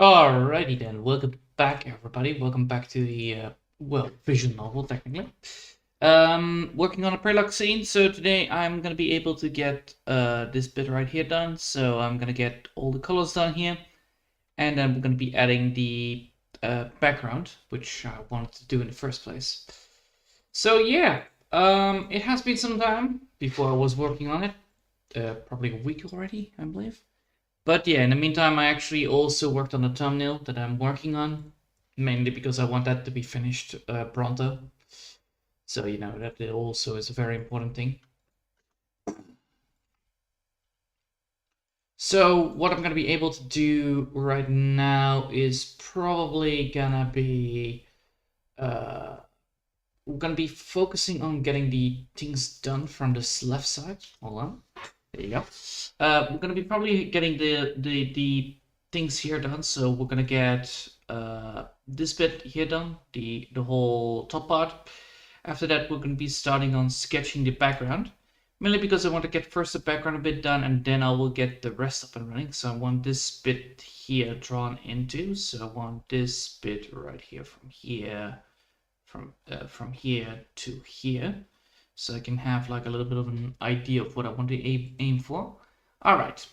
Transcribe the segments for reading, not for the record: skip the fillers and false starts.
Alrighty then, welcome back everybody. Welcome back to the visual novel technically. Working on a Prelog scene, so today I'm gonna be able to get this bit right here done. So I'm gonna get all the colors done here, and then we're gonna be adding the background, which I wanted to do in the first place. So yeah, it has been some time before I was working on it, probably a week already, I believe. But yeah, in the meantime, I actually also worked on the thumbnail that I'm working on, mainly because I want that to be finished pronto. So, that also is a very important thing. So, what I'm going to be able to do right now is probably gonna be, we're going to be focusing on getting the things done from this left side. Hold on. There you go. We're gonna be probably getting the things here done. So we're gonna get this bit here done, the whole top part. After that, we're gonna be starting on sketching the background, mainly because I want to get first the background a bit done, and then I will get the rest up and running. So I want this bit here drawn into. So I want this bit right here from here to here, so I can have like a little bit of an idea of what I want to aim for. All right,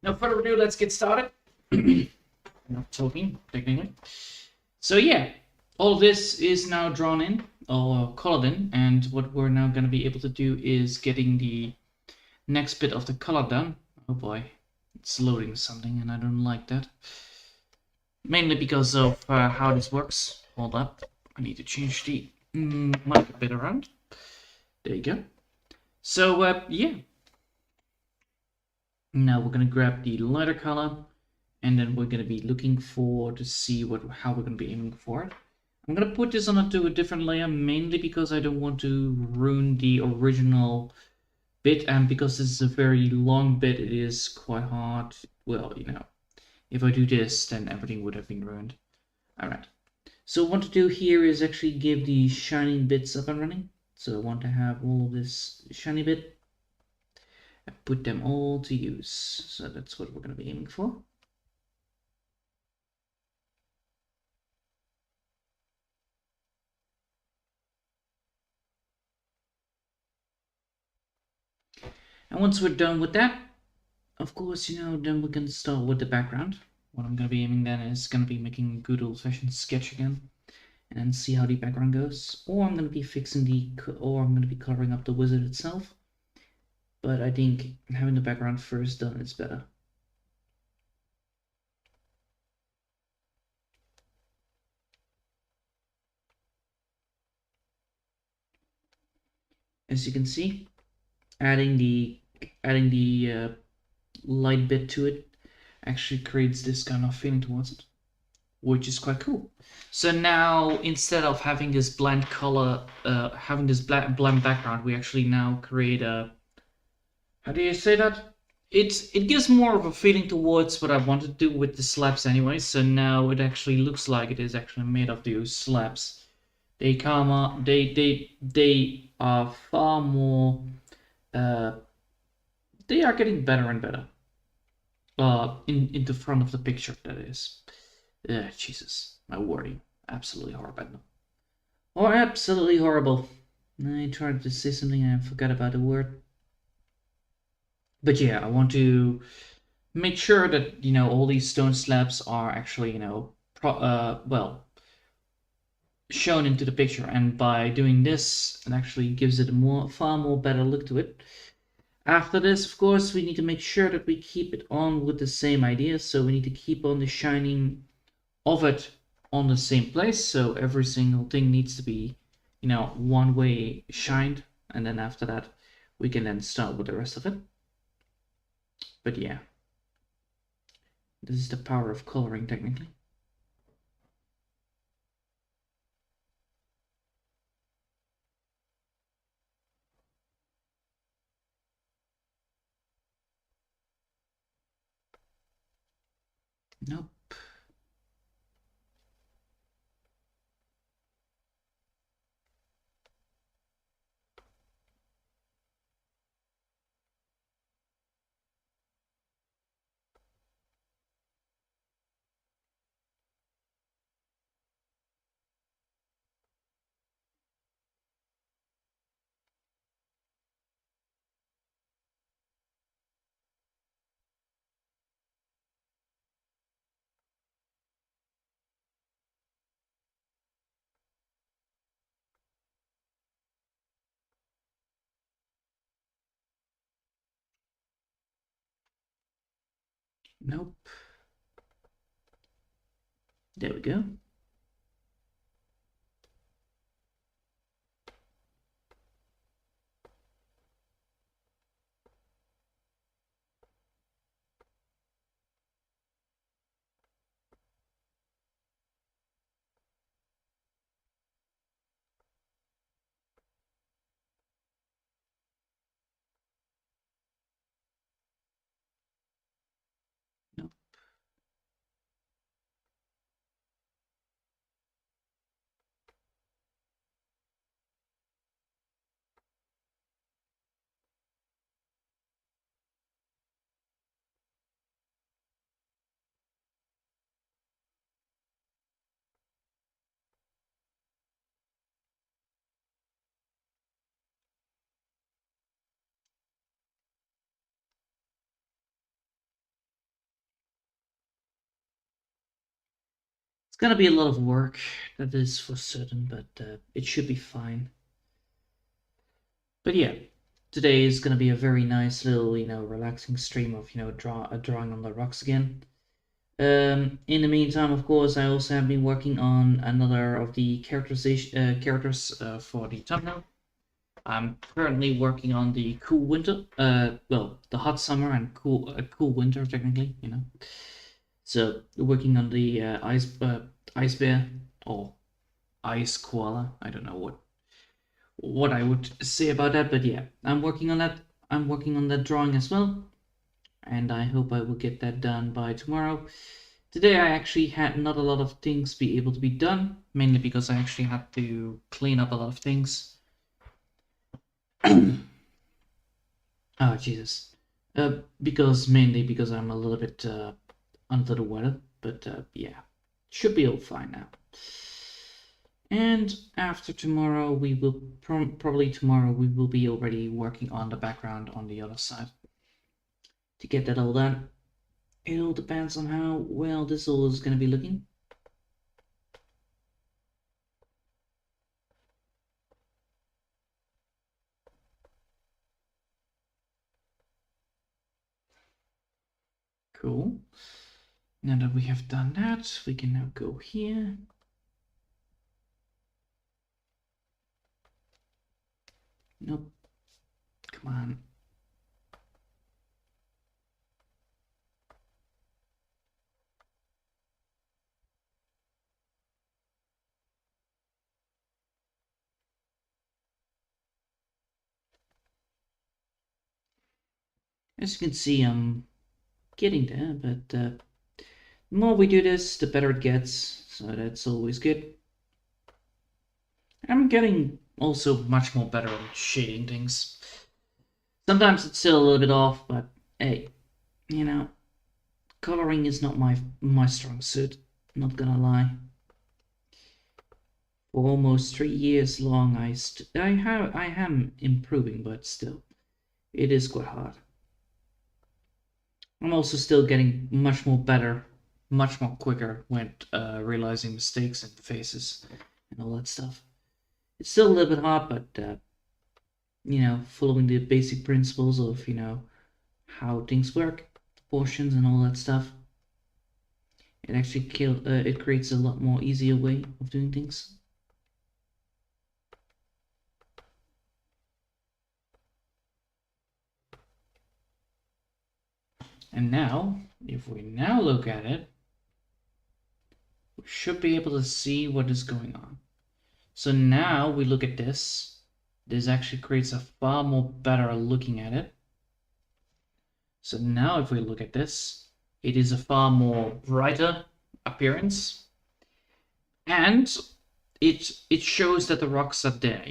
no further ado, let's get started. Not talking technically. So yeah, all this is now drawn in or colored in, and what we're now going to be able to do is getting the next bit of the color done. Oh boy, it's loading something and I don't like that, mainly because of how this works. Hold up, I need to change the mic a bit around. There you go. So yeah, now we're gonna grab the lighter color, and then we're gonna be looking for to see how we're gonna be aiming for it. I'm gonna put this onto a different layer, mainly because I don't want to ruin the original bit, and because this is a very long bit, it is quite hard. Well, if I do this, then everything would have been ruined. All right. So what I want to do here is actually give the shining bits up and running. So I want to have all of this shiny bit and put them all to use. So that's what we're going to be aiming for. And once we're done with that, of course, then we can start with the background. What I'm going to be aiming then is going to be making a good old-fashioned sketch again, and then see how the background goes. Or I'm going to be I'm going to be coloring up the wizard itself. But I think having the background first done is better. As you can see, adding the light bit to it actually creates this kind of feeling towards it, which is quite cool. So now, instead of having this bland color, having this bland background, we actually now create a, how do you say that? It gives more of a feeling towards what I want to do with the slabs anyway. So now it actually looks like it is actually made of those slabs. They come up, they are far more, uh, they are getting better and better. In the front of the picture, that is. Jesus, my wording, absolutely horrible. Or absolutely horrible. I tried to say something and I forgot about the word. But yeah, I want to make sure that all these stone slabs are actually well, shown into the picture, and by doing this, it actually gives it a far more better look to it. After this, of course, we need to make sure that we keep it on with the same idea. So we need to keep on the shining of it on the same place. So every single thing needs to be, one way shined. And then after that, we can then start with the rest of it. But yeah, this is the power of coloring technically. Nope. Nope. There we go. Nope. It's gonna be a lot of work, that is for certain, but it should be fine. But yeah, today is gonna be a very nice little, relaxing stream of, drawing on the rocks again. In the meantime, of course, I also have been working on another of the characters for the thumbnail. I'm currently working on the cool winter, well, the hot summer and cool winter technically, So working on the ice bear or ice koala. I don't know what I would say about that, but yeah, I'm working on that. I'm working on that drawing as well, and I hope I will get that done by tomorrow. Today I actually had not a lot of things be able to be done, mainly because I actually had to clean up a lot of things. Oh Jesus. Mainly because I'm a little bit under the weather, but yeah, should be all fine now. And after tomorrow, we will probably tomorrow we will be already working on the background on the other side to get that all done. It all depends on how well this all is going to be looking. Cool. Now that we have done that, we can now go here. Nope. Come on. As you can see, I'm getting there, but the more we do this, the better it gets, so that's always good. I'm getting also much more better at shading things. Sometimes it's still a little bit off, but hey, coloring is not my strong suit, not gonna lie. For almost 3 years long, I am improving, but still, it is quite hard. I'm also still getting much more better, much more quicker when realizing mistakes and faces and all that stuff. It's still a little bit hard, but following the basic principles of how things work, proportions and all that stuff, it actually it creates a lot more easier way of doing things. And now, if we now look at it, we should be able to see what is going on. So now we look at this. This actually creates a far more better looking at it. So now if we look at this, it is a far more brighter appearance. And it shows that the rocks are there,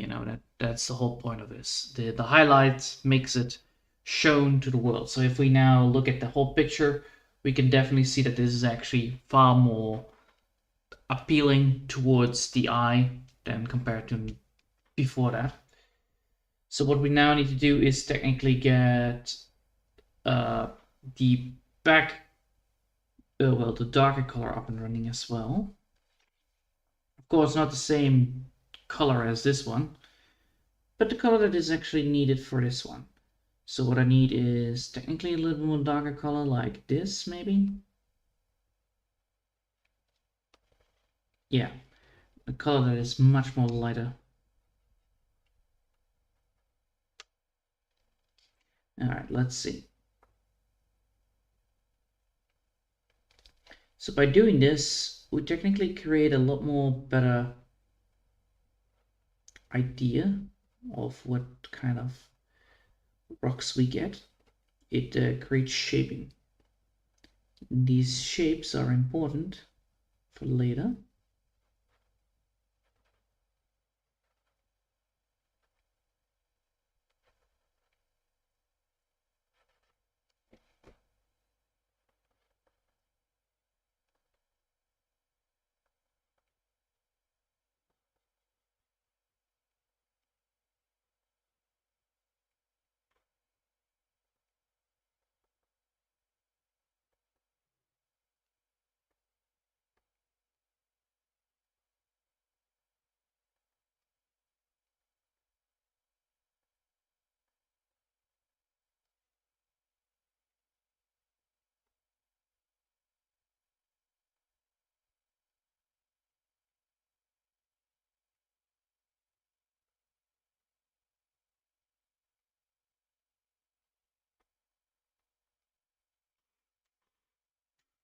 that's the whole point of this. The highlight makes it shown to the world. So if we now look at the whole picture, we can definitely see that this is actually far more appealing towards the eye than compared to before that. So what we now need to do is technically get the the darker color up and running as well. Of course, not the same color as this one, but the color that is actually needed for this one. So what I need is technically a little more darker color like this, maybe? Yeah, a color that is much more lighter. All right, let's see. So by doing this, we technically create a lot more better idea of what kind of rocks we get. It creates shaping. These shapes are important for later.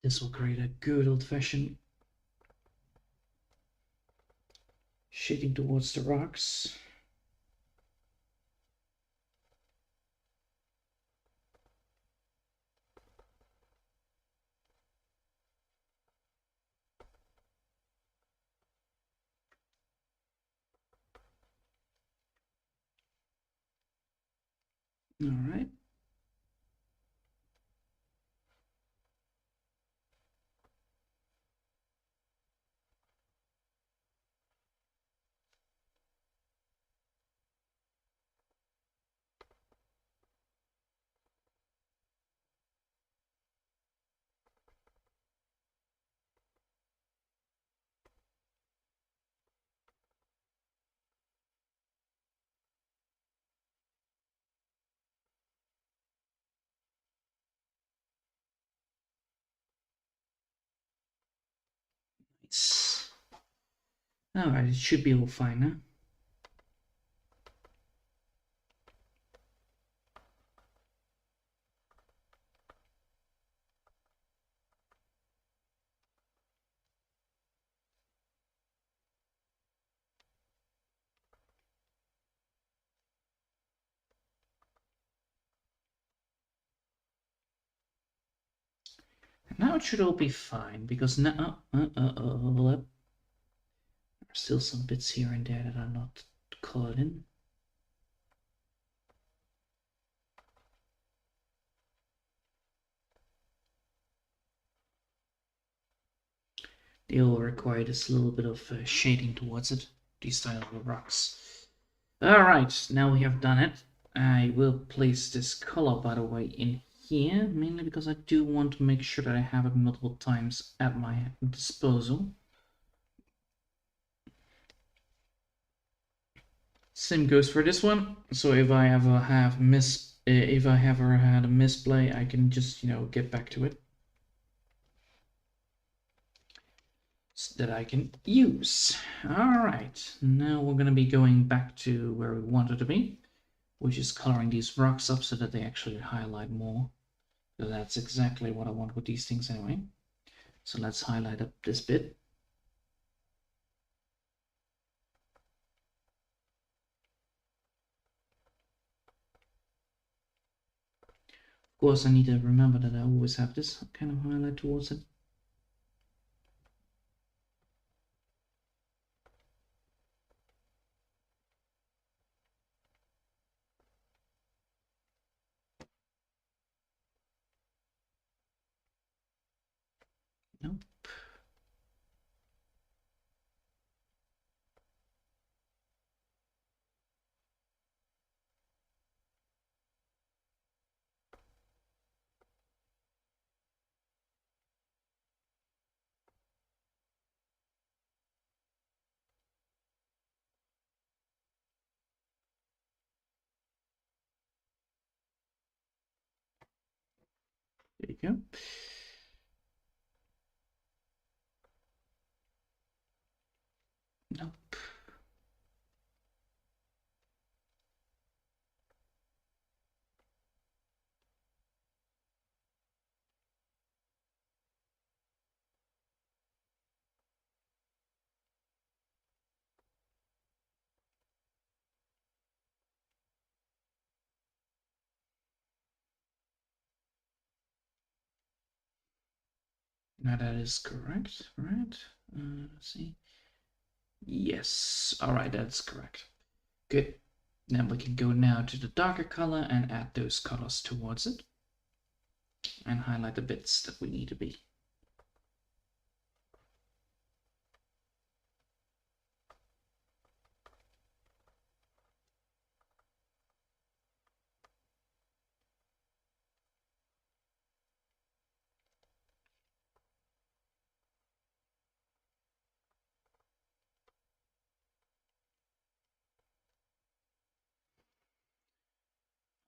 This will create a good old-fashioned shading towards the rocks. All right. Nice. All right, it should be all fine now. Now it should all be fine because now there's still some bits here and there that are not colored in. They all require this little bit of shading towards it, these style of rocks. Alright, now we have done it. I will place this color, by the way, in here, mainly because I do want to make sure that I have it multiple times at my disposal. Same goes for this one. So if I ever had a misplay, I can just, get back to it. That I can use. All right, now we're going to be going back to where we wanted to be, which is coloring these rocks up so that they actually highlight more. So that's exactly what I want with these things anyway. So let's highlight up this bit. Of course, I need to remember that I always have this kind of highlight towards it. Nope. There you go. Nope. Now that is correct, right? Let's see. Yes. All right, that's correct. Good. Then we can go now to the darker color and add those colors towards it and highlight the bits that we need to be.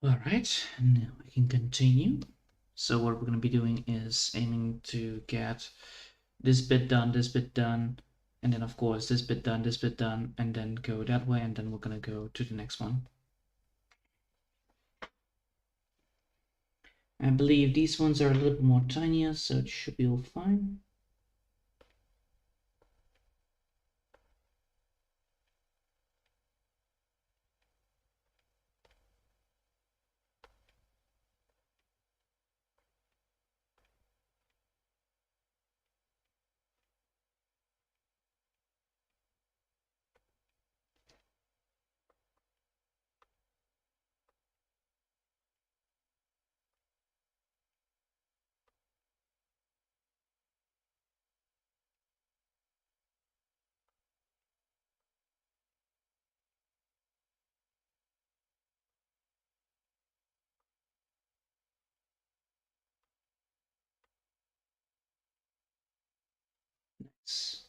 All right, and now we can continue. So what we're going to be doing is aiming to get this bit done, and then of course this bit done, and then go that way, and then we're going to go to the next one. I believe these ones are a little bit more tinier, so it should be all fine. Nice.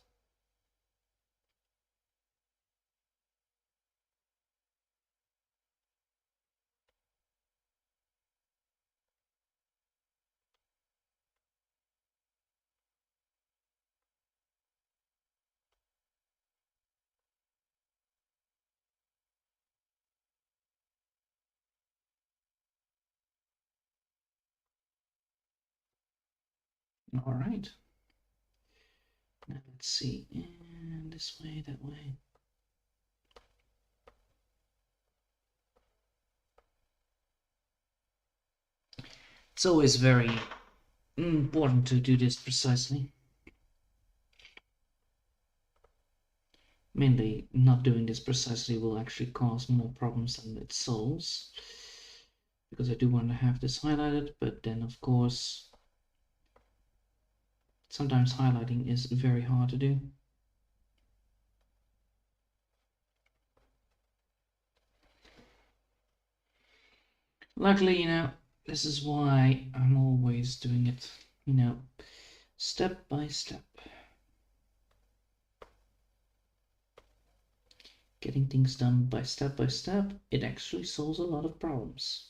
All right. Now let's see, and this way, that way. It's always very important to do this precisely. Mainly, not doing this precisely will actually cause more problems than it solves. Because I do want to have this highlighted, but then of course, sometimes highlighting is very hard to do. Luckily, this is why I'm always doing it, step by step. Getting things done by step, it actually solves a lot of problems.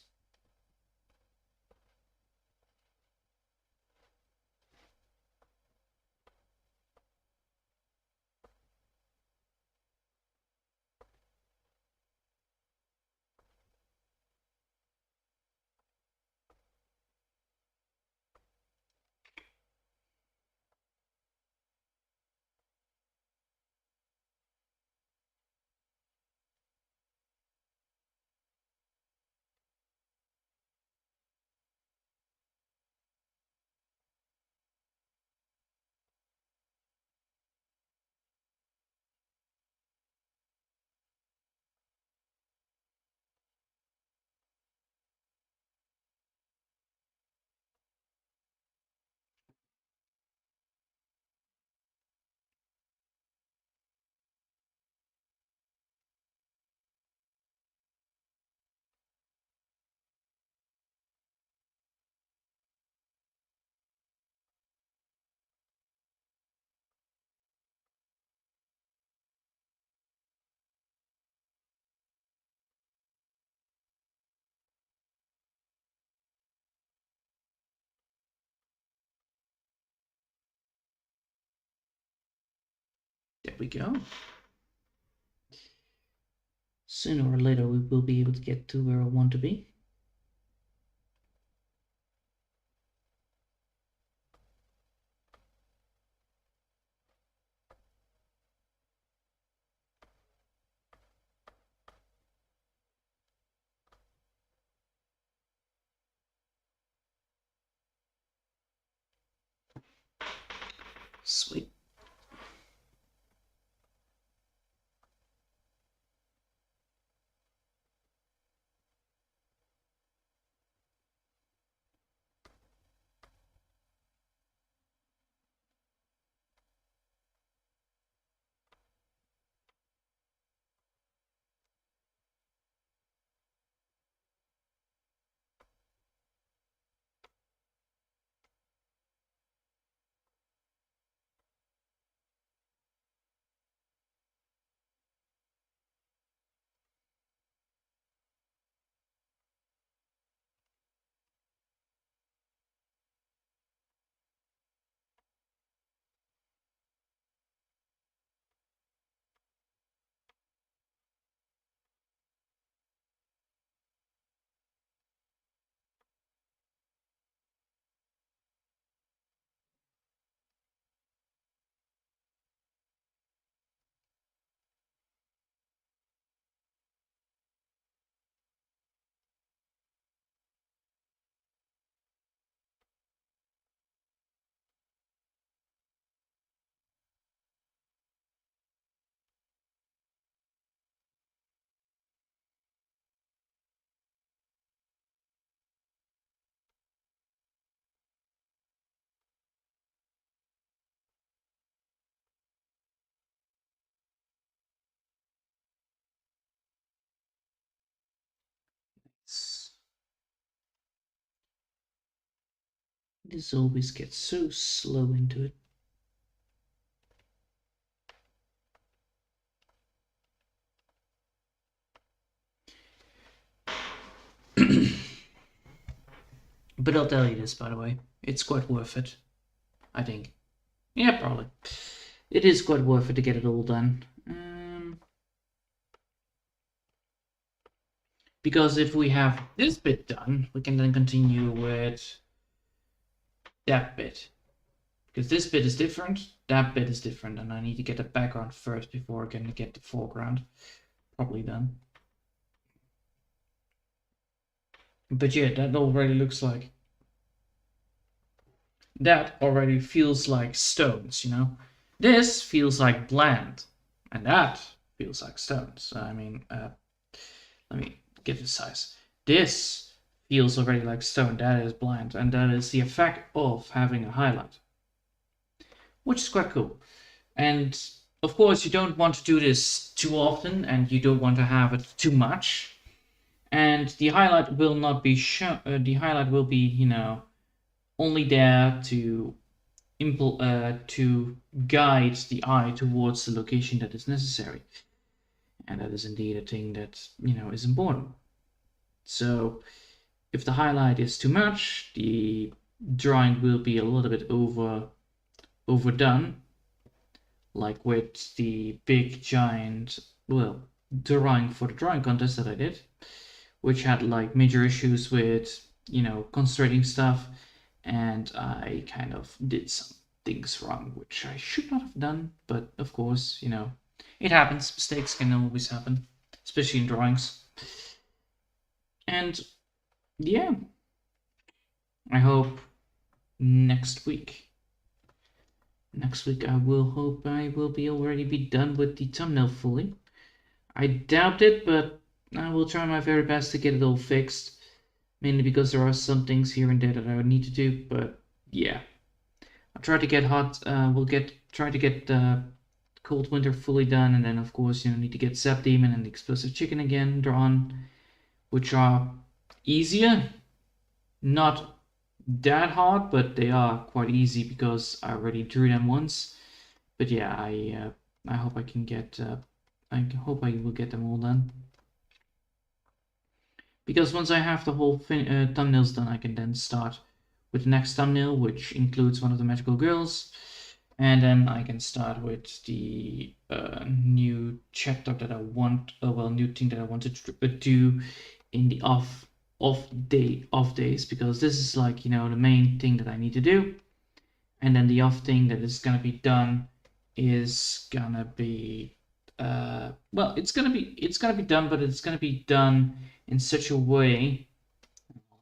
There we go. Sooner or later we will be able to get to where I want to be. Sweet. This always gets so slow into it. But I'll tell you this, by the way, it's quite worth it, I think. Yeah, probably. It is quite worth it to get it all done. Because if we have this bit done, we can then continue with that bit. Because this bit is different, that bit is different, and I need to get the background first before I can get the foreground probably done. But yeah, that already looks like... That already feels like stones, you know? This feels like bland, and that feels like stones. I mean, let me get the size. This feels already like stone, that is bland, and that is the effect of having a highlight, which is quite cool. And of course, you don't want to do this too often, and you don't want to have it too much. And the highlight will not be shown. The highlight will be, you know, only there to guide the eye towards the location that is necessary. And that is indeed a thing that, you know, is important. So if the highlight is too much, the drawing will be a little bit overdone, like with the big giant, well, drawing for the drawing contest that I did, which had like major issues with, you know, concentrating stuff, and I kind of did some things wrong, which I should not have done, but of course, you know, it happens. Mistakes can always happen, especially in drawings. And yeah, I hope next week I will hope I will be already be done with the thumbnail fully. I doubt it, but I will try my very best to get it all fixed, mainly because there are some things here and there that I would need to do. But yeah, I'll try to get try to get Cold Winter fully done, and then of course, you know, need to get Zap Demon and the Explosive Chicken again drawn, which are easier, not that hard, but they are quite easy because I already drew them once. But yeah, I hope I can get I hope I will get them all done, because once I have the whole thumbnails done, I can then start with the next thumbnail, which includes one of the magical girls, And then I can start with the new chapter that I want, new thing that I want to do in the off days, because this is like, you know, the main thing that I need to do. And then the off thing that is gonna be done is gonna be well, it's gonna be done, but it's gonna be done in such a way.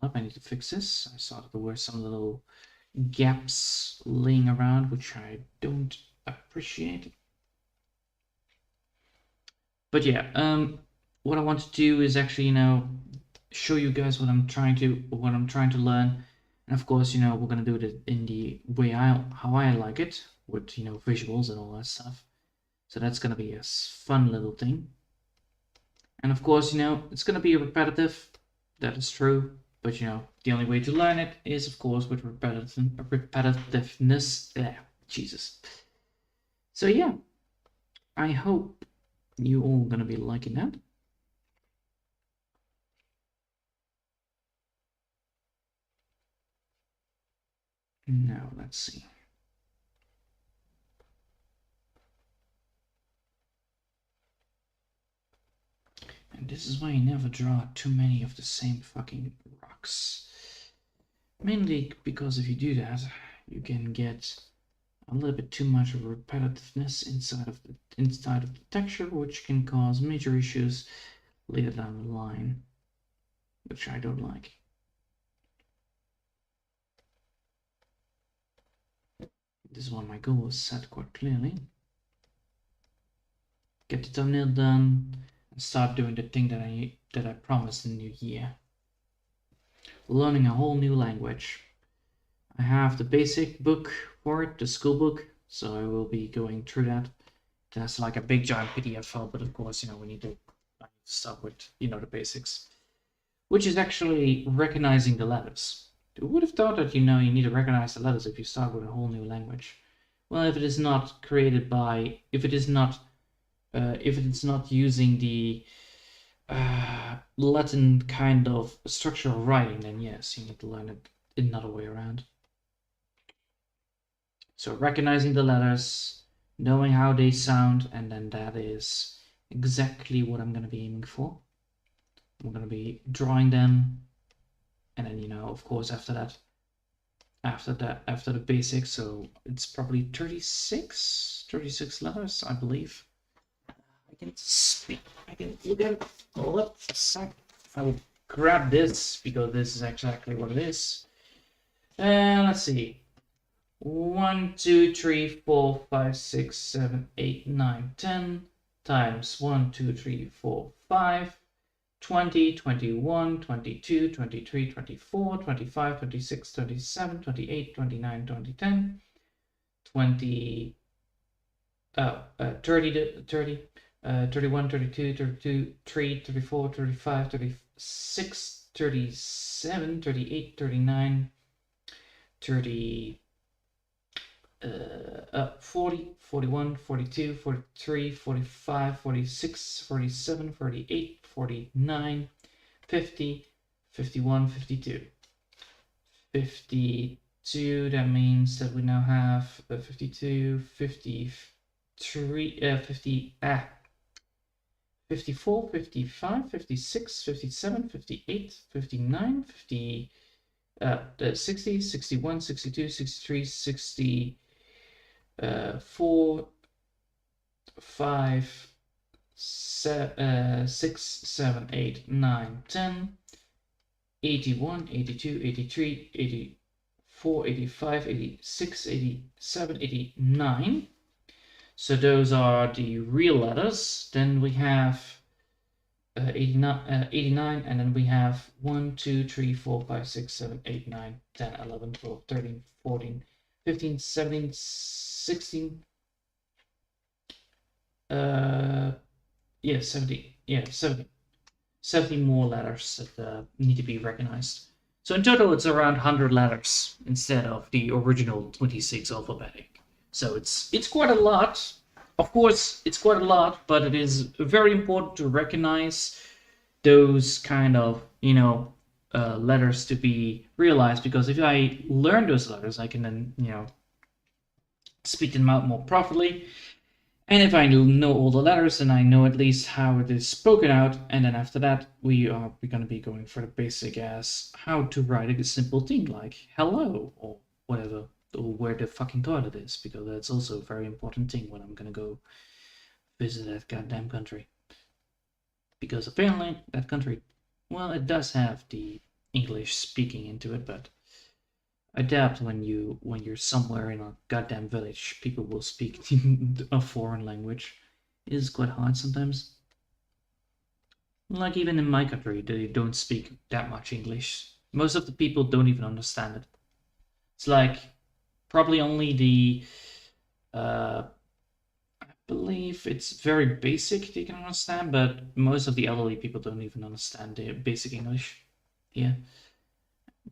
I need to fix this. I saw that there were some little gaps laying around, which I don't appreciate. But yeah, what I want to do is actually, you know, show you guys what I'm trying to learn. And of course, you know, we're gonna do it in the way how I like it, with, you know, visuals and all that stuff. So that's gonna be a fun little thing. And of course, you know, it's gonna be repetitive. That is true. But you know, the only way to learn it is, of course, with repetitiveness. Yeah, Jesus. So yeah, I hope you all gonna be liking that. Now let's see. And this is why you never draw too many of the same fucking rocks. Mainly because if you do that, you can get a little bit too much of repetitiveness inside of the texture, which can cause major issues later down the line, which I don't like. This is why my goal is set quite clearly. Get the thumbnail done and start doing the thing that I promised in the new year. Learning a whole new language. I have the basic book for it, the school book, so I will be going through that. That's like a big giant PDF file, but of course, you know, I need to start with, you know, the basics, which is actually recognizing the letters. Who would have thought that, you know, you need to recognize the letters if you start with a whole new language? Well, if it is not created by, if it is not using the Latin kind of structure of writing, then yes, you need to learn it another way around. So recognizing the letters, knowing how they sound, and then that is exactly what I'm going to be aiming for. I'm going to be drawing them, and then, you know, of course, after the basics, so it's probably 36 letters, I believe. I can look at it all up a sec. I will grab this because this is exactly what it is. And let's see. 1, 2, 3, 4, 5, 6, 7, 8, 9, 10 times 1, 2, 3, 4, 5, 20, 21, 22, 23, 24, 25, 26, 27, 28, 29, 20, 10, 20, 30, 31, 32, 32, 3, 34, 35, 36, 37, 38, 39, 30, 40, 41, 42, 43, 45, 46, 47, 48, 49, 50, 51, 52. 52, that means that we now have 52, 53, 54, 55, 56, 57, 58, 59, 50, 60, 61, 62, 63, 60, 4, 5, 6, 7, 8, 9, 10, 81, 82, 83, 84, 85, 86, 87, 89. So those are the real letters. Then we have 89, and then we have 1, 2, 3, 4, 5, 6, 7, 8, 9, 10, 11, 12, 13, 14, 15, 17, 16. Yeah, 70. Yeah, 70. 70 more letters that need to be recognized. So in total, it's around 100 letters instead of the original 26 alphabetic. So it's quite a lot. Of course, it's quite a lot, but it is very important to recognize those kind of, you know, letters to be realized, because if I learn those letters, I can then, you know, speak them out more properly. And if I know all the letters, then I know at least how it is spoken out. And then after that, we're gonna be going for the basic as how to write a simple thing like hello or whatever, or where the fucking toilet is, because that's also a very important thing when I'm gonna go visit that goddamn country. Because apparently that country, well, it does have the English speaking into it, but I doubt when you're somewhere in a goddamn village, people will speak a foreign language. It is quite hard sometimes. Like even in my country, they don't speak that much English. Most of the people don't even understand it. It's like probably only the I believe it's very basic they can understand, but most of the elderly people don't even understand the basic English. Yeah.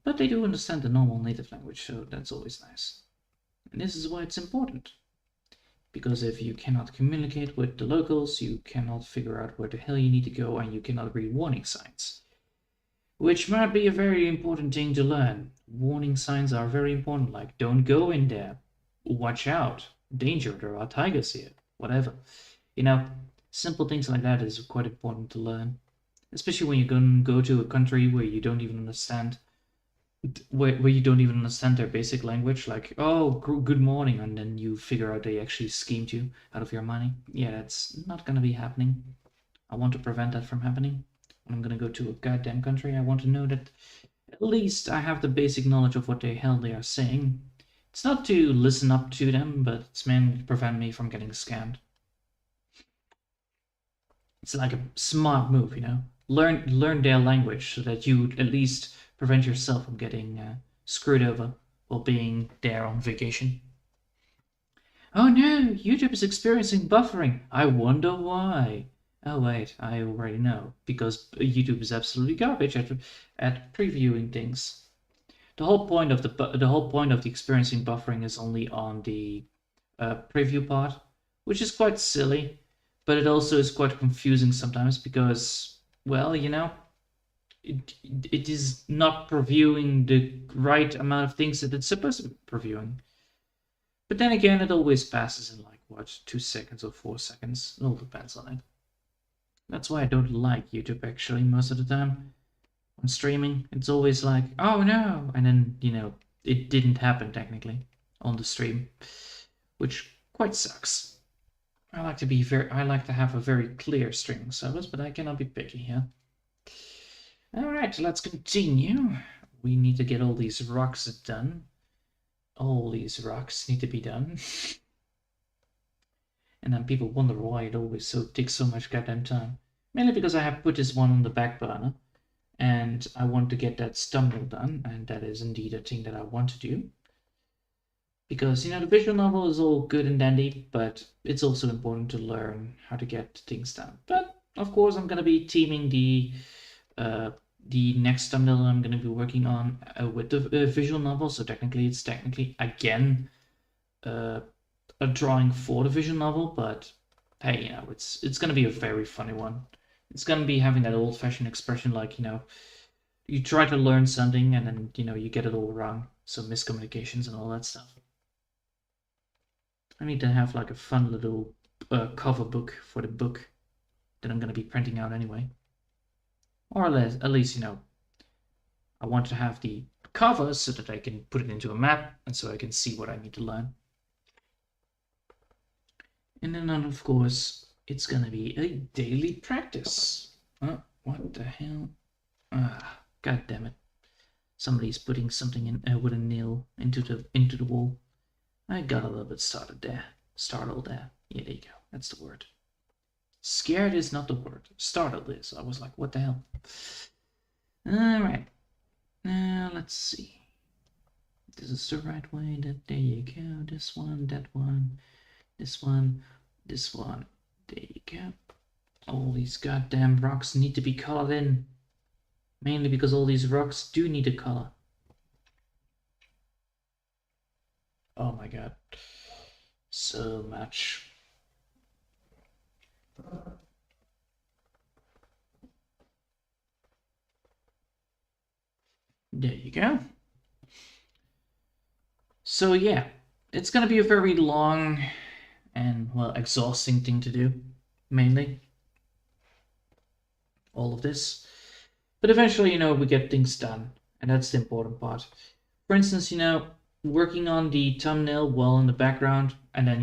But they do understand the normal native language, so that's always nice. And this is why it's important. Because if you cannot communicate with the locals, you cannot figure out where the hell you need to go, and you cannot read warning signs. Which might be a very important thing to learn. Warning signs are very important, like don't go in there, watch out, danger, there are tigers here, whatever. You know, simple things like that is quite important to learn. Especially when you're going to go to a country where you don't even understand where you don't even understand their basic language, like oh good morning, and then you figure out they actually schemed you out of your money. Yeah, that's not gonna be happening. I want to prevent that from happening. When I'm gonna go to a goddamn country, I want to know that at least I have the basic knowledge of what the hell they are saying. It's not to listen up to them, but it's mainly to prevent me from getting scammed. It's like a smart move, you know. Learn their language so that you at least prevent yourself from getting screwed over while being there on vacation. Oh no, YouTube is experiencing buffering. I wonder why. Oh wait, I already know. Because YouTube is absolutely garbage at previewing things. The whole point of the experiencing buffering is only on the preview part, which is quite silly, but it also is quite confusing sometimes because, well, you know, it is not previewing the right amount of things that it's supposed to be previewing. But then again, it always passes in like, what, 2 seconds or 4 seconds. It all depends on it. That's why I don't like YouTube actually most of the time. On streaming, it's always like, oh no, and then, you know, it didn't happen technically on the stream, which quite sucks. I like to have a very clear streaming service, but I cannot be picky here. Alright, let's continue. We need to get all these rocks done. All these rocks need to be done. And then people wonder why it always takes so much goddamn time. Mainly because I have put this one on the back burner, and I want to get that thumbnail done, and that is indeed a thing that I want to do. Because, you know, the visual novel is all good and dandy, but it's also important to learn how to get things done. But, of course, I'm going to be teaming the next thumbnail I'm going to be working on with the visual novel, so it's technically, again, a drawing for the visual novel, but hey, you know, it's going to be a very funny one. It's going to be having that old-fashioned expression like, you know, you try to learn something and then, you know, you get it all wrong. So miscommunications and all that stuff. I need to have like a fun little cover book for the book that I'm going to be printing out anyway. Or at least, you know, I want to have the cover so that I can put it into a map and so I can see what I need to learn. And then, of course, it's going to be a daily practice. What the hell? God damn it. Somebody's putting something in with a nail into the wall. I got a little bit startled there. Yeah, there you go. That's the word. Scared is not the word. Startled is. I was like, what the hell? Alright. Now, let's see. This is the right way. There you go. This one, that one, this one, this one. There you go. All these goddamn rocks need to be colored in. Mainly because all these rocks do need a color. Oh my god. So much. There you go. So yeah, it's gonna be a very long and, well, exhausting thing to do, mainly. All of this. But eventually, we get things done, and that's the important part. For instance, working on the thumbnail while in the background, and then,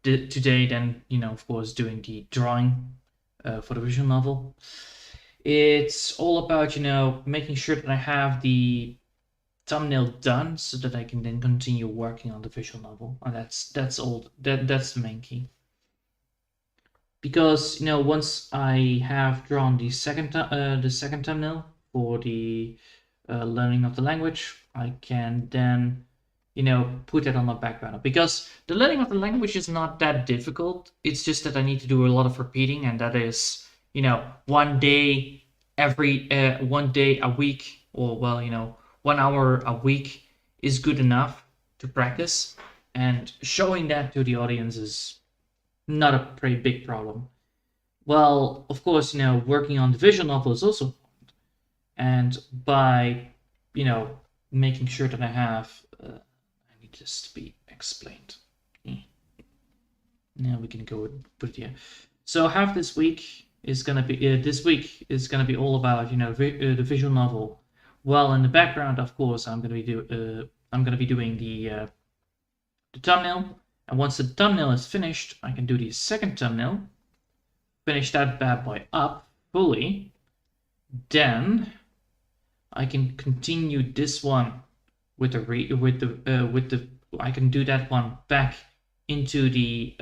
today, then, of course, doing the drawing for the visual novel. It's all about, making sure that I have the thumbnail done so that I can then continue working on the visual novel. And that's the main key. Because once I have drawn the second thumbnail for the learning of the language, I can then put that on the background. Because the learning of the language is not that difficult. It's just that I need to do a lot of repeating, and that is one day a week, or 1 hour a week is good enough to practice, and showing that to the audience is not a pretty big problem. Well, of course, working on the visual novel is also important. And by, making sure that I have, I need this to be explained. Now we can go and put it here. So half this week is gonna be all about, the visual novel. Well, in the background, of course, I'm gonna be doing the thumbnail. And once the thumbnail is finished, I can do the second thumbnail, finish that bad boy up fully. Then I can continue this one with I can do that one back into the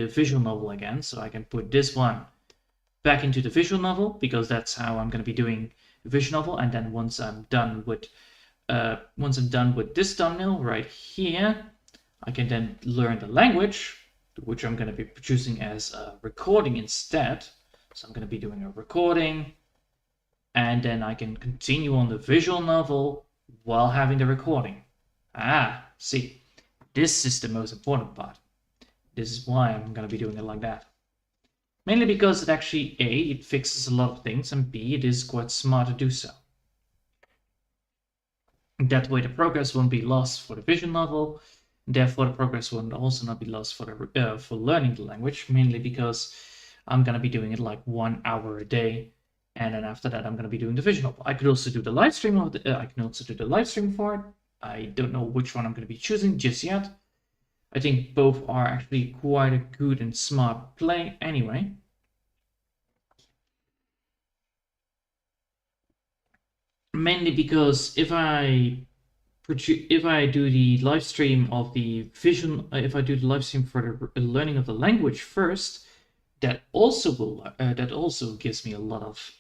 visual novel again. So I can put this one back into the visual novel, because that's how I'm going to be doing the visual novel. And then once I'm done with this thumbnail right here, I can then learn the language, which I'm going to be producing as a recording instead. So I'm going to be doing a recording, and then I can continue on the visual novel while having the recording. See, this is the most important part. This is why I'm going to be doing it like that. Mainly because it actually, A, it fixes a lot of things, and B, it is quite smart to do so. That way the progress won't be lost for the visual novel. Therefore, the progress will also not be lost for learning the language, mainly because I'm going to be doing it like 1 hour a day, and then after that I'm going to be doing the visual novel. I could also do the live stream for it. I don't know which one I'm going to be choosing just yet. I think both are actually quite a good and smart play anyway. Mainly because if I do the live stream of the vision, if I do the live stream for the learning of the language first, that also gives me a lot of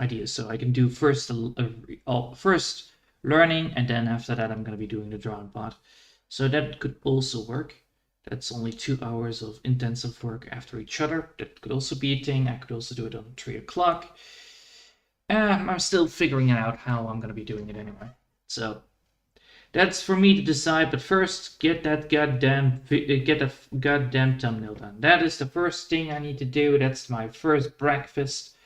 ideas. So I can do first learning, and then after that I'm going to be doing the drawing part. So that could also work. That's only 2 hours of intensive work after each other. That could also be a thing. I could also do it on 3 o'clock. I'm still figuring out how I'm going to be doing it anyway. So that's for me to decide. But first, get that goddamn thumbnail done. That is the first thing I need to do. That's my first breakfast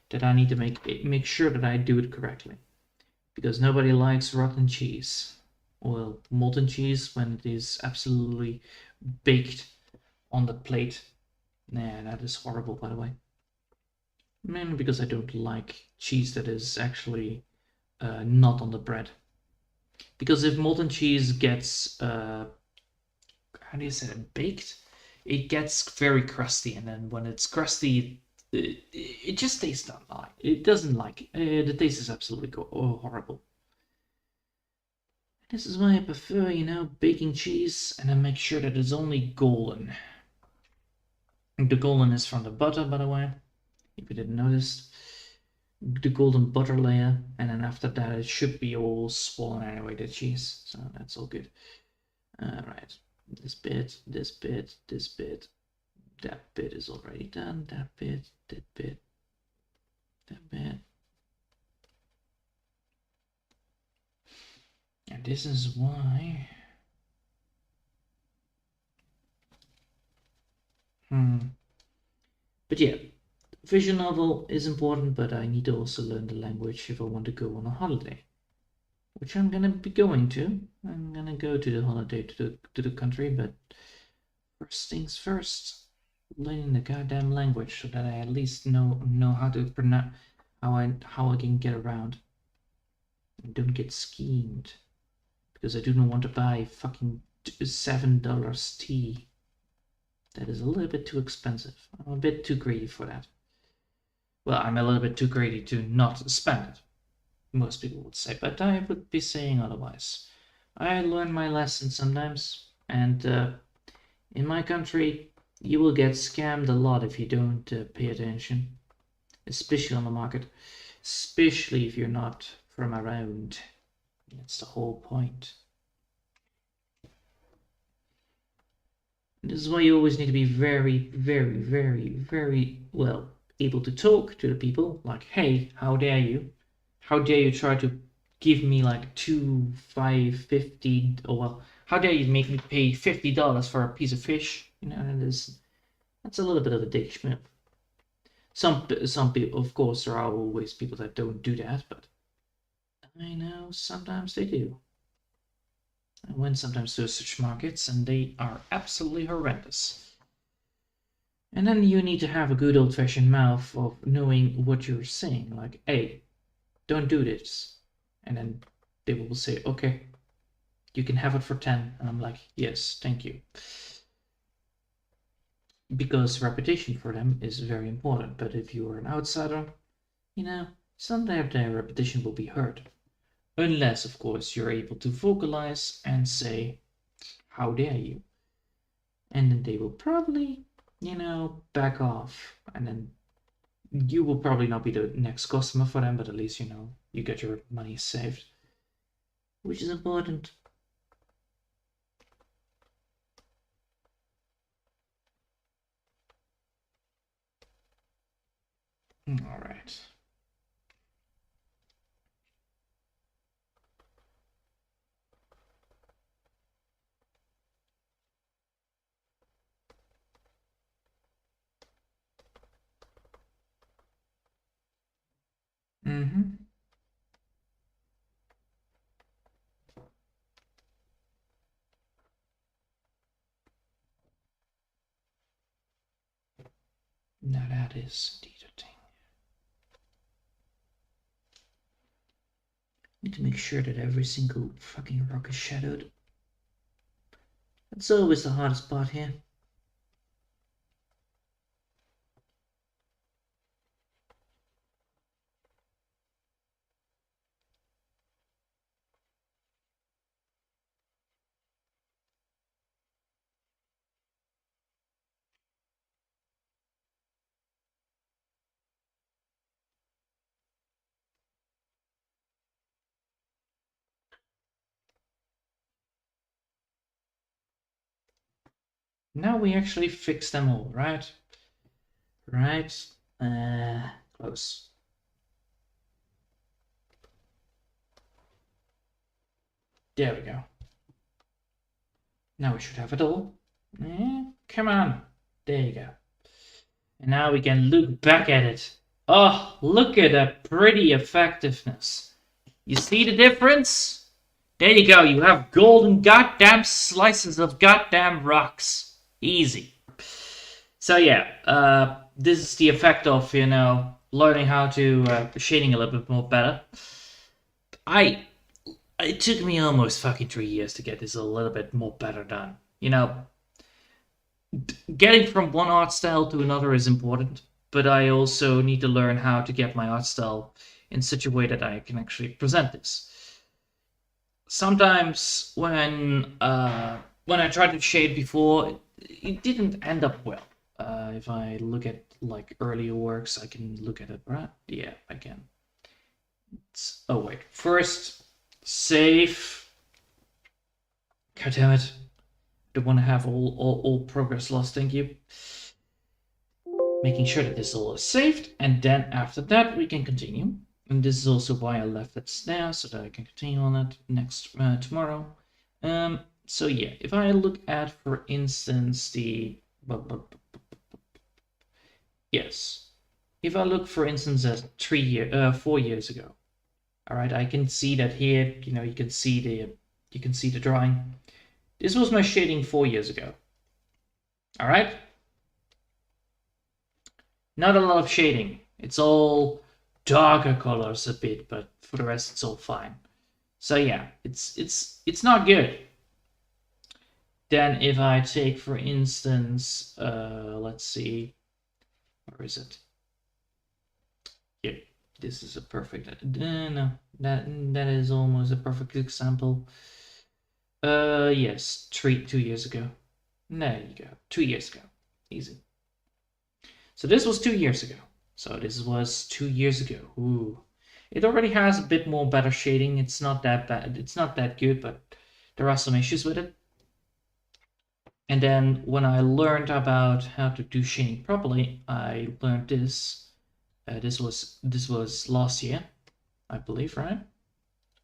that I need to make sure that I do it correctly. Because nobody likes rotten cheese. Well, molten cheese when it is absolutely baked on the plate. Nah, that is horrible, by the way. Mainly because I don't like cheese that is actually not on the bread. Because if molten cheese gets, how do you say it, baked, it gets very crusty, and then when it's crusty, it just tastes not like. It doesn't like it. The taste is absolutely horrible. This is why I prefer, baking cheese, and I make sure that it's only golden. The golden is from the butter, by the way, if you didn't notice. The golden butter layer, and then after that it should be all swollen anyway, the cheese, so that's all good. Right, this bit, that bit is already done, that bit. And this is why but yeah, visual novel is important, but I need to also learn the language if I want to go on a holiday. which I'm gonna be going to. I'm gonna go to the holiday to the country, but first things first, learning the goddamn language so that I at least know how to pronounce how I can get around and don't get schemed, because I do not want to buy fucking $7 tea. That is a little bit too expensive. I'm a bit too greedy for that. Well, I'm a little bit too greedy to not spend it, most people would say, but I would be saying otherwise. I learn my lesson sometimes, and in my country, you will get scammed a lot if you don't pay attention, especially on the market, especially if you're not from around. That's the whole point. This is why you always need to be very, very, very, very well able to talk to the people. Like, hey, how dare you? How dare you try to give me like 2, 5, 50, or well, how dare you make me pay $50 for a piece of fish? You know, that's a little bit of a dick move. Some people, of course, there are always people that don't do that, but I know sometimes they do. I went sometimes to such markets, and they are absolutely horrendous. And then you need to have a good old-fashioned mouth of knowing what you're saying, like, hey, don't do this. And then they will say, okay, you can have it for 10. And I'm like, yes, thank you. Because reputation for them is very important. But if you are an outsider, you know, someday their reputation will be hurt. Unless, of course, you're able to vocalize and say, how dare you? And then they will probably, you know, back off. And then you will probably not be the next customer for them, but at least, you know, you get your money saved, which is important. All right. Mm-hmm. Now that is indeed a thing. Need to make sure that every single fucking rock is shadowed. That's always the hardest part here. Now we actually fix them all, right? Right. Close. There we go. Now we should have it all. Come on. There you go. And now we can look back at it. Oh, look at that pretty effectiveness. You see the difference? There you go. You have golden goddamn slices of goddamn rocks. Easy. So yeah, this is the effect of, you know, learning how to shading a little bit more better. It took me almost fucking 3 years to get this a little bit more better done. You know, getting from one art style to another is important, but I also need to learn how to get my art style in such a way that I can actually present this. Sometimes when I tried to shade before, it didn't end up well. If I look at like earlier works, I can look at it, right? Yeah, I can. Oh wait, first save. God damn it! Don't want to have all progress lost. Thank you. Making sure that this all is saved, and then after that we can continue. And this is also why I left it there, so that I can continue on that next tomorrow. So yeah, if I look at, for instance, the yes, if I look, for instance, at 4 years ago, All right, I can see that here. You can see the drawing. This was my shading 4 years ago. All right, not a lot of shading. It's all darker colors a bit, but for the rest, it's all fine. So yeah, it's not good. Then if I take, for instance, let's see, where is it? Here, this is a perfect, no, that is almost a perfect example. Yes, 2 years ago. There you go, 2 years ago, easy. So this was 2 years ago. So this was 2 years ago. Ooh, it already has a bit more better shading. It's not that bad. It's not that good, but there are some issues with it. And then when I learned about how to do shading properly, I learned this. This was last year, I believe, right?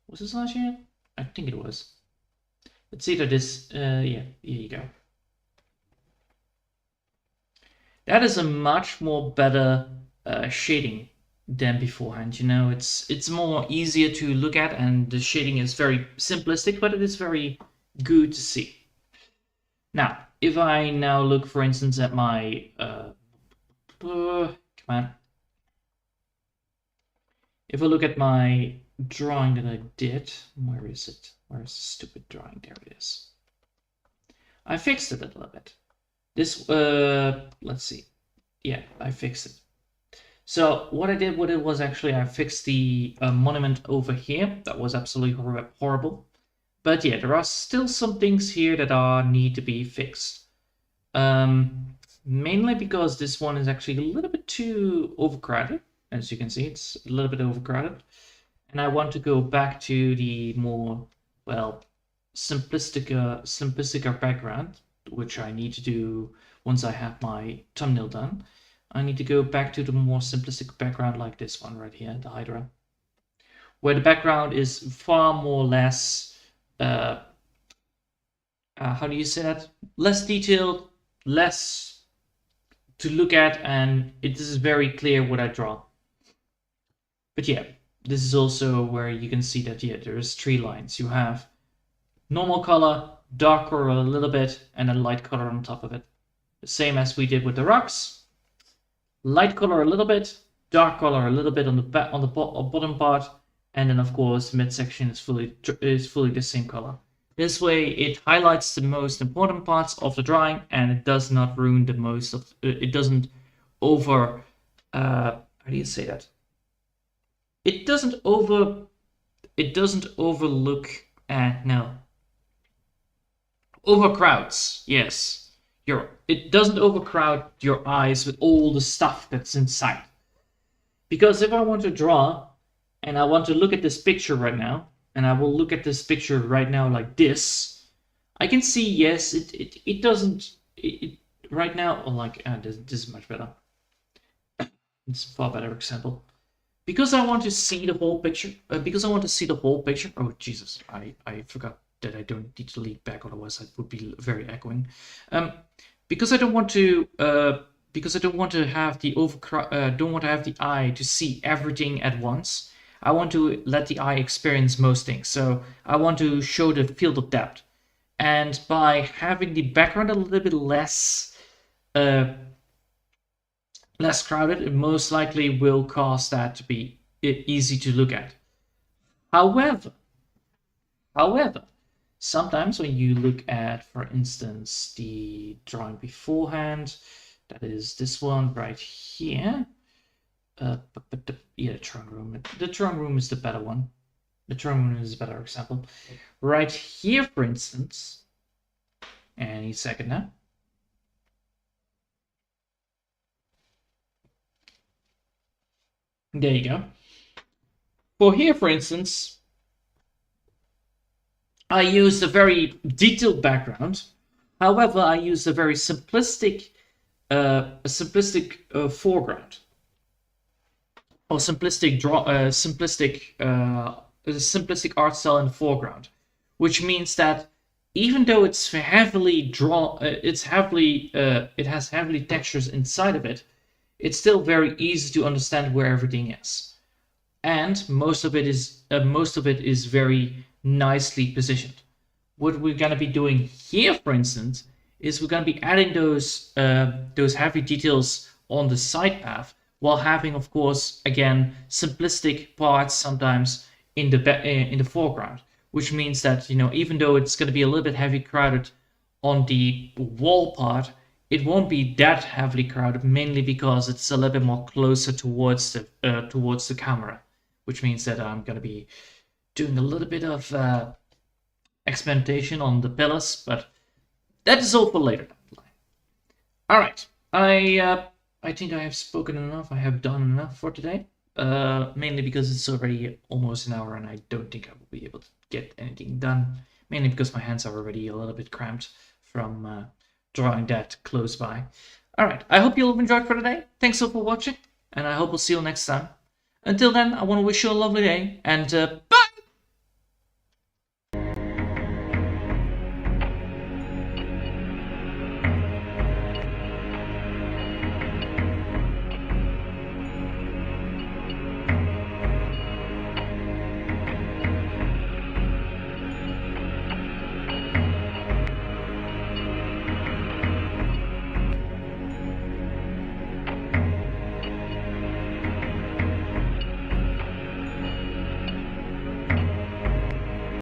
Was this last year? I think it was. It's either this. Yeah, here you go. That is a much more better shading than beforehand. It's more easier to look at, and the shading is very simplistic, but it is very good to see. Now, if I now look, for instance, at my come on. If I look at my drawing that I did, where is it? Where's the stupid drawing? There it is. I fixed it a little bit. This, let's see. Yeah, I fixed it. So what I did with it was actually I fixed the monument over here. That was absolutely horrible. But yeah, there are still some things here that need to be fixed. Mainly because this one is actually a little bit too overcrowded. As you can see, it's a little bit overcrowded. And I want to go back to the more, well, simplistic background, which I need to do once I have my thumbnail done. I need to go back to the more simplistic background like this one right here, the Hydra, where the background is far more less, how do you say that? Less detailed, less to look at, and it is very clear what I draw. But yeah, this is also where you can see that, yeah, there's 3 lines. You have normal color, dark color a little bit, and then light color on top of it. The same as we did with the rocks. Light color a little bit, dark color a little bit on the bottom part, and then of course midsection is fully the same color. This way it highlights the most important parts of the drawing, and it does not ruin the most of it. Doesn't over how do you say that? It doesn't overlook overcrowds. Yes. It doesn't overcrowd your eyes with all the stuff that's inside. Because if I want to draw and I want to look at this picture right now, and I will look at this picture right now like this, I can see, yes, it doesn't, right now, like, this is much better. It's a far better example. Because I want to see the whole picture, oh Jesus, I forgot that I don't need to lead back, otherwise it would be very echoing. Because I don't want to have the eye to see everything at once. I want to let the eye experience most things. So I want to show the field of depth, and by having the background a little bit less crowded, it most likely will cause that to be easy to look at. However, sometimes when you look at, for instance, the drawing beforehand, that is this one right here. Yeah, the throne room. The throne room is the better one. The throne room is a better example. Right here, for instance, any second now. There you go. For here, for instance, I used a very detailed background. However, I used a very simplistic foreground, or simplistic art style in the foreground, which means that even though it's heavily it has heavily textures inside of it, it's still very easy to understand where everything is. and most of it is very nicely positioned. What we're going to be doing here, for instance, is we're going to be adding those heavy details on the side path, while having, of course, again, simplistic parts sometimes in the foreground, which means that, you know, even though it's going to be a little bit heavy crowded on the wall part, it won't be that heavily crowded, mainly because it's a little bit more closer towards the camera, which means that I'm going to be doing a little bit of experimentation on the pillars, but that is all for later. All right, I think I have spoken enough. I have done enough for today. Mainly because it's already almost an hour, and I don't think I will be able to get anything done. Mainly because my hands are already a little bit cramped from drawing that close by. All right, I hope you'll have enjoyed for today. Thanks all for watching, and I hope we'll see you next time. Until then, I want to wish you a lovely day, and bye.